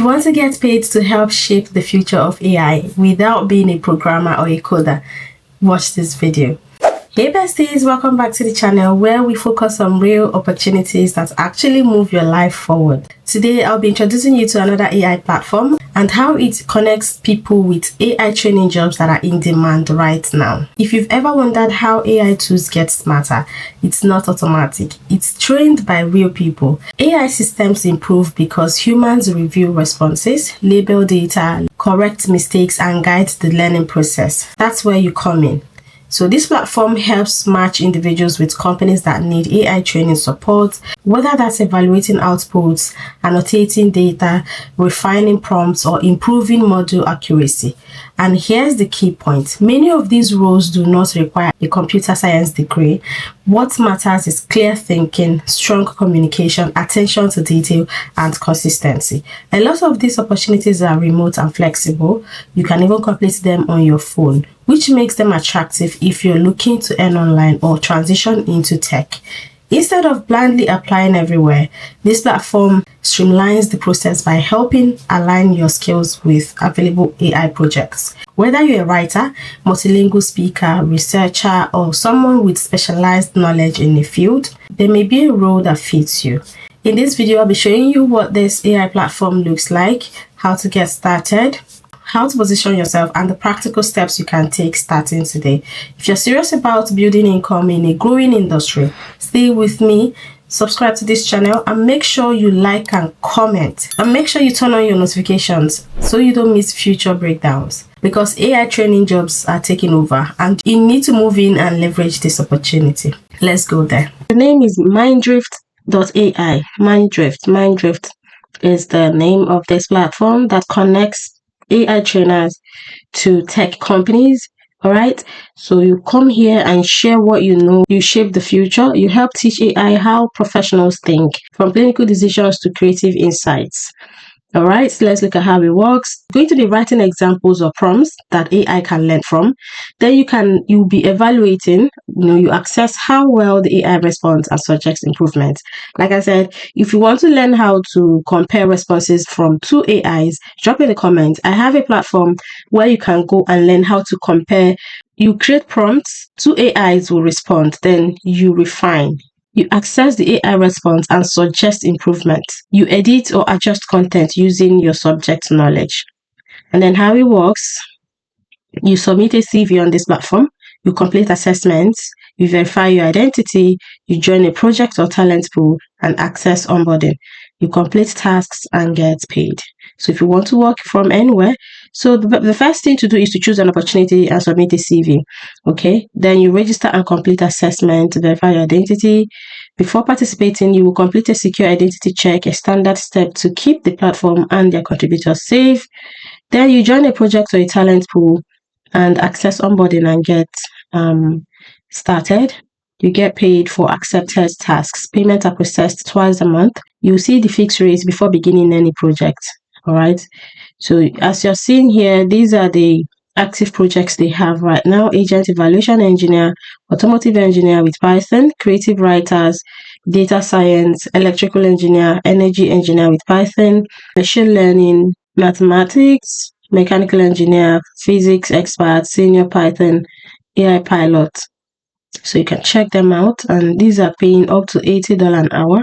you want to get paid to help shape the future of AI without being a programmer or a coder, watch this video. Hey besties, welcome back to the channel where we focus on real opportunities that actually move your life forward. Today, I'll be introducing you to another AI platform and how it connects people with AI training jobs that are in demand right now. If you've ever wondered how AI tools get smarter, it's not automatic. It's trained by real people. AI systems improve because humans review responses, label data, correct mistakes, and guide the learning process. That's where you come in. So this platform helps match individuals with companies that need AI training support, whether that's evaluating outputs, annotating data, refining prompts, or improving module accuracy. And here's the key point. Many of these roles do not require a computer science degree. What matters is clear thinking, strong communication, attention to detail, and consistency. A lot of these opportunities are remote and flexible. You can even complete them on your phone, which makes them attractive if you're looking to earn online or transition into tech. Instead of blindly applying everywhere, this platform streamlines the process by helping align your skills with available AI projects. Whether you're a writer, multilingual speaker, researcher, or someone with specialized knowledge in a field, there may be a role that fits you. In this video, I'll be showing you what this AI platform looks like, how to get started, how to position yourself, and the practical steps you can take starting today. If you're serious about building income in a growing industry, stay with me, subscribe to this channel, and make sure you like and comment. And make sure you turn on your notifications so you don't miss future breakdowns. Because AI training jobs are taking over and you need to move in and leverage this opportunity. Let's go there. The name is Mindrift.ai. Mindrift is the name of this platform that connects AI trainers to tech companies. All right, so you come here and share what you know. You shape the future. You help teach AI how professionals think, from clinical decisions to creative insights. All right, so let's look at how it works. Going to be writing examples or prompts that AI can learn from. Then you'll be evaluating, you assess how well the AI responds and suggests improvements. Like I said, if you want to learn how to compare responses from two AIs, drop in the comments. I have a platform where you can go and learn how to compare. You create prompts, two AIs will respond, then you refine. You access the AI response and suggest improvements. You edit or adjust content using your subject knowledge. And then how it works, you submit a CV on this platform, you complete assessments, you verify your identity, you join a project or talent pool, and access onboarding. You complete tasks and get paid. So if you want to work from anywhere, so the first thing to do is to choose an opportunity and submit a CV. Okay, then you register and complete assessment, verify your identity. Before participating, you will complete a secure identity check, a standard step to keep the platform and their contributors safe. Then you join a project or a talent pool and access onboarding and get started. You get paid for accepted tasks. Payments are processed twice a month. You see the fixed rates before beginning any project. All right. So as you're seeing here, these are the active projects they have right now: agent evaluation engineer, automotive engineer with Python, creative writers, data science, electrical engineer, energy engineer with Python, machine learning, mathematics, mechanical engineer, physics expert, senior Python, AI pilot. So you can check them out, and these are paying up to $80 an hour,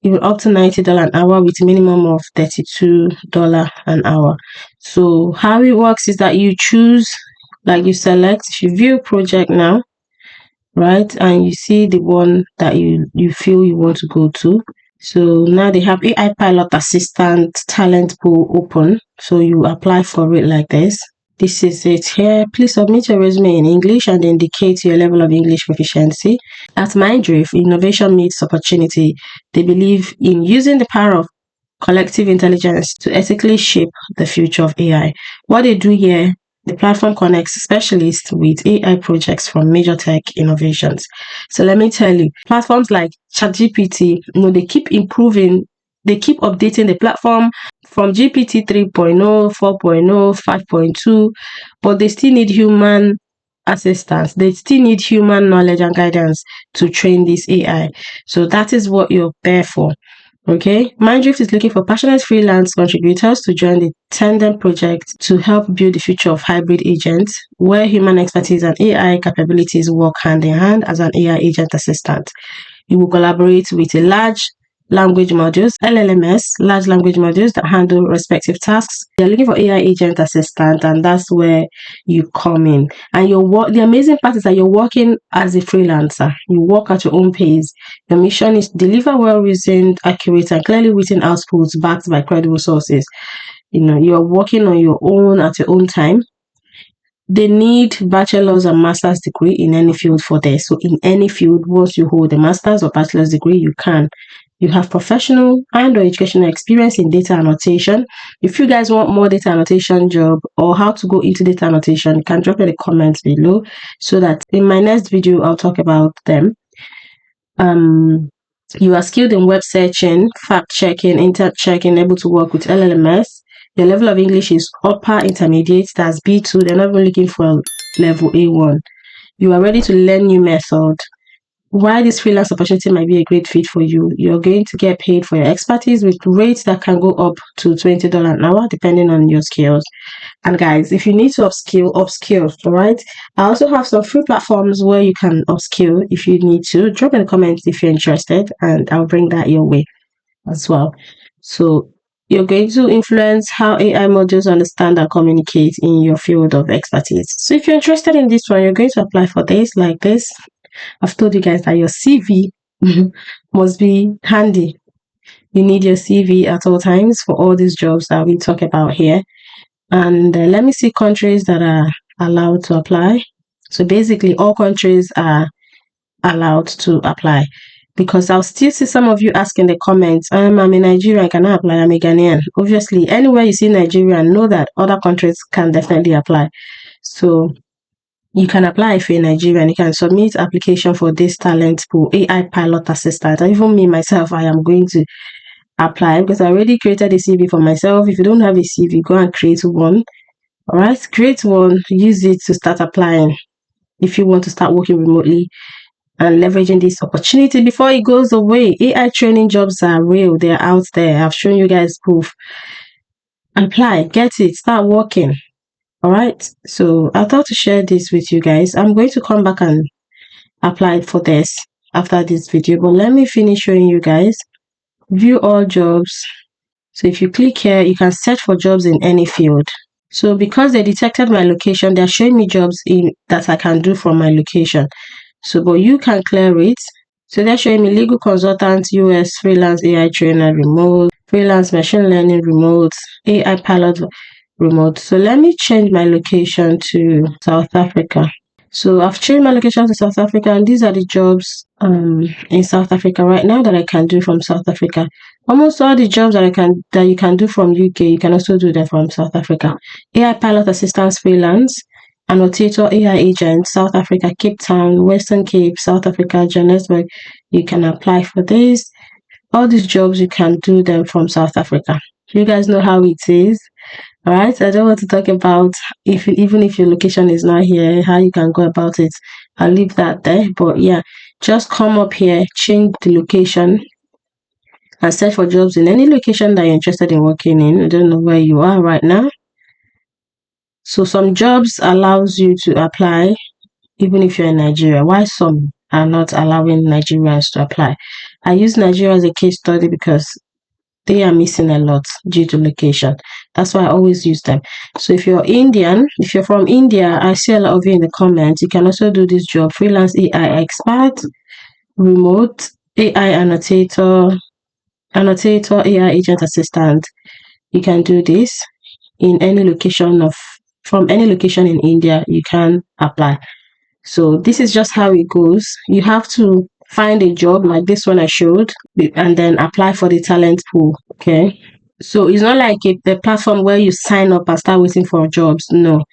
even up to $90 an hour with a minimum of $32 an hour. So how it works is that you choose, like you select, if you view project now, right, and you see the one that you feel you want to go to. So now they have AI pilot assistant talent pool open. So you apply for it like this. This is it here. Please submit your resume in English and indicate your level of English proficiency. At Mindrift, innovation meets opportunity. They believe in using the power of collective intelligence to ethically shape the future of AI. What they do here, the platform connects specialists with AI projects from major tech innovations. So let me tell you, platforms like ChatGPT, they keep improving. They keep updating the platform from GPT 3.0, 4.0, 5.2, but they still need human assistance. They still need human knowledge and guidance to train this AI. So that is what you're there for. Okay, Mindrift is looking for passionate freelance contributors to join the Tandem project to help build the future of hybrid agents, where human expertise and AI capabilities work hand in hand as an AI agent assistant. You will collaborate with a large language modules, LLMs, large language modules that handle respective tasks. They're looking for AI agent assistant, and that's where you come in. And the amazing part is that you're working as a freelancer. You work at your own pace. The mission is to deliver well-reasoned, accurate, and clearly written outputs backed by credible sources. You're working on your own at your own time. They need bachelor's and master's degree in any field for this. So in any field, once you hold a master's or bachelor's degree, you have professional and or educational experience in data annotation. If you guys want more data annotation job or how to go into data annotation, you can drop in the comments below so that in my next video, I'll talk about them. You are skilled in web searching, fact checking, internet checking, able to work with LLMs. Your level of English is upper intermediate, that's B2. They're not even looking for level A1. You are ready to learn new method. Why this freelance opportunity might be a great fit for you. You're going to get paid for your expertise with rates that can go up to $20 an hour, depending on your skills. And guys, if you need to upskill, all right? I also have some free platforms where you can upskill if you need to. Drop in the comments if you're interested, and I'll bring that your way as well. So you're going to influence how AI models understand and communicate in your field of expertise. So if you're interested in this one, you're going to apply for this like this. I've told you guys that your CV must be handy. You need your CV at all times for all these jobs that we talk about here. And let me see countries that are allowed to apply. So basically, all countries are allowed to apply, because I'll still see some of you ask in the comments, I'm a Nigerian, can I apply? I'm a Ghanaian. Obviously, anywhere you see Nigerian, know that other countries can definitely apply. So you can apply if you're Nigerian. You can submit application for this talent pool, AI pilot assistant. And even me myself, I am going to apply because I already created a CV for myself. If you don't have a CV, go and create one. All right, create one, use it to start applying if you want to start working remotely and leveraging this opportunity before it goes away. AI training jobs are real, they're out there. I've shown you guys proof. Apply, get it, start working. All right, so I thought to share this with you guys. I'm going to come back and apply for this after this video, but let me finish showing you guys. View all jobs. So if you click here, you can search for jobs in any field. So because they detected my location, they're showing me jobs that I can do from my location. So, but you can clear it. So they're showing me legal consultant, US, freelance AI trainer, remote, freelance machine learning, remote, AI pilot, remote. So let me change my location to South Africa. So I've changed my location to South Africa, and these are the jobs in South Africa right now that I can do from South Africa. Almost all the jobs that you can do from UK, you can also do them from South Africa. AI pilot assistance freelance, annotator AI agent, South Africa, Cape Town, Western Cape, South Africa, Johannesburg. You can apply for this. All these jobs you can do them from South Africa. You guys know how it is. All right, I don't want to talk about even if your location is not here, how you can go about it. I'll leave that there. But yeah, just come up here, change the location, and search for jobs in any location that you're interested in working in. I don't know where you are right now. So some jobs allows you to apply even if you're in Nigeria. Why some are not allowing Nigerians to apply? I use Nigeria as a case study because they are missing a lot due to location. That's why I always use them. So if you're Indian, if you're from India, I see a lot of you in the comments. You can also do this job: freelance AI expert, remote AI annotator, AI agent assistant. You can do this in any location from any location in India. You can apply. So this is just how it goes. You have to find a job like this one I showed and then apply for the talent pool. Okay, so it's not like the platform where you sign up and start waiting for jobs. No,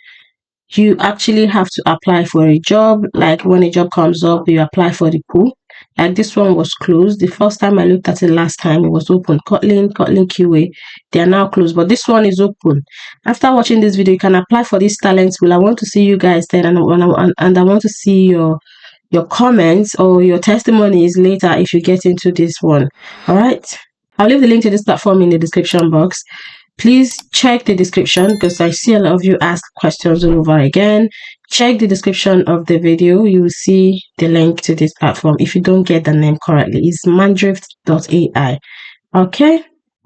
you actually have to apply for a job. Like when a job comes up, you apply for the pool. Like this one was closed. The first time I looked at it last time, it was open. Kotlin QA, they are now closed, but this one is open. After watching this video, you can apply for this talent pool. I want to see you guys there, and I want to see your comments or your testimonies later if you get into this one. All right. I'll leave the link to this platform in the description box. Please check the description because I see a lot of you ask questions over again. Check the description of the video. You will see the link to this platform if you don't get the name correctly. It's Mindrift.ai. Okay.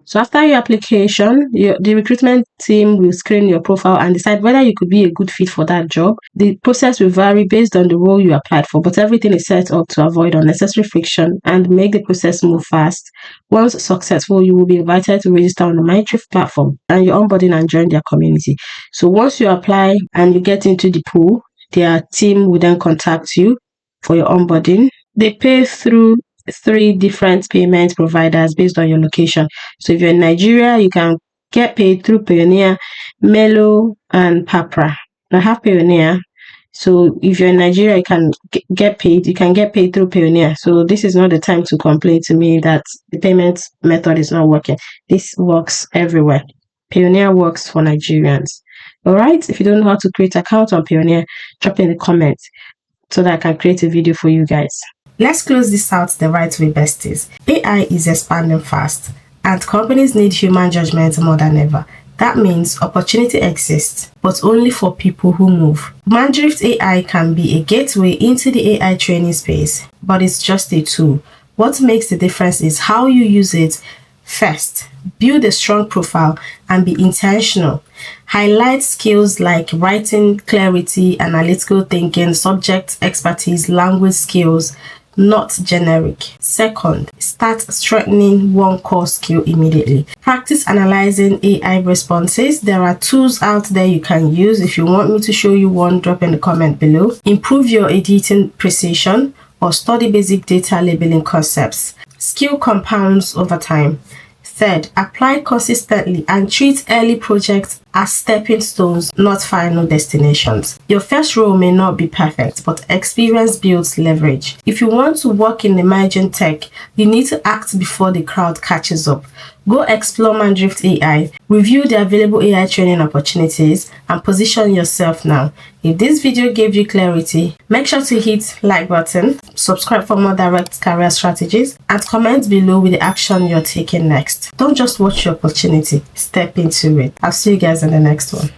So after your application, the recruitment team will screen your profile and decide whether you could be a good fit for that job. The process will vary based on the role you applied for, but everything is set up to avoid unnecessary friction and make the process move fast. Once successful, you will be invited to register on the Mindrift platform and your onboarding and join their community. So once you apply and you get into the pool, their team will then contact you for your onboarding. They pay through 3 different payment providers based on your location. So if you're in Nigeria, you can get paid through Payoneer, Melo, and Papra. I have Payoneer. So if you're in Nigeria, you can get paid. You can get paid through Payoneer. So this is not the time to complain to me that the payment method is not working. This works everywhere. Payoneer works for Nigerians. All right. If you don't know how to create an account on Payoneer, drop in the comments so that I can create a video for you guys. Let's close this out the right way, besties. AI is expanding fast, and companies need human judgment more than ever. That means opportunity exists, but only for people who move. Mindrift.ai can be a gateway into the AI training space, but it's just a tool. What makes the difference is how you use it. First, build a strong profile and be intentional. Highlight skills like writing, clarity, analytical thinking, subject expertise, language skills, not generic. Second, start strengthening one core skill immediately. Practice analyzing AI responses. There are tools out there you can use. If you want me to show you one, drop in the comment below. Improve your editing precision or study basic data labeling concepts. Skill compounds over time. Third, apply consistently and treat early projects as stepping stones, not final destinations. Your first role may not be perfect, but experience builds leverage. If you want to work in emerging tech, you need to act before the crowd catches up. Go explore Mindrift.ai, review the available AI training opportunities, and position yourself now. If this video gave you clarity, make sure to hit like button, subscribe for more direct career strategies, and comment below with the action you're taking next. Don't just watch your opportunity, step into it. I'll see you guys in the next one.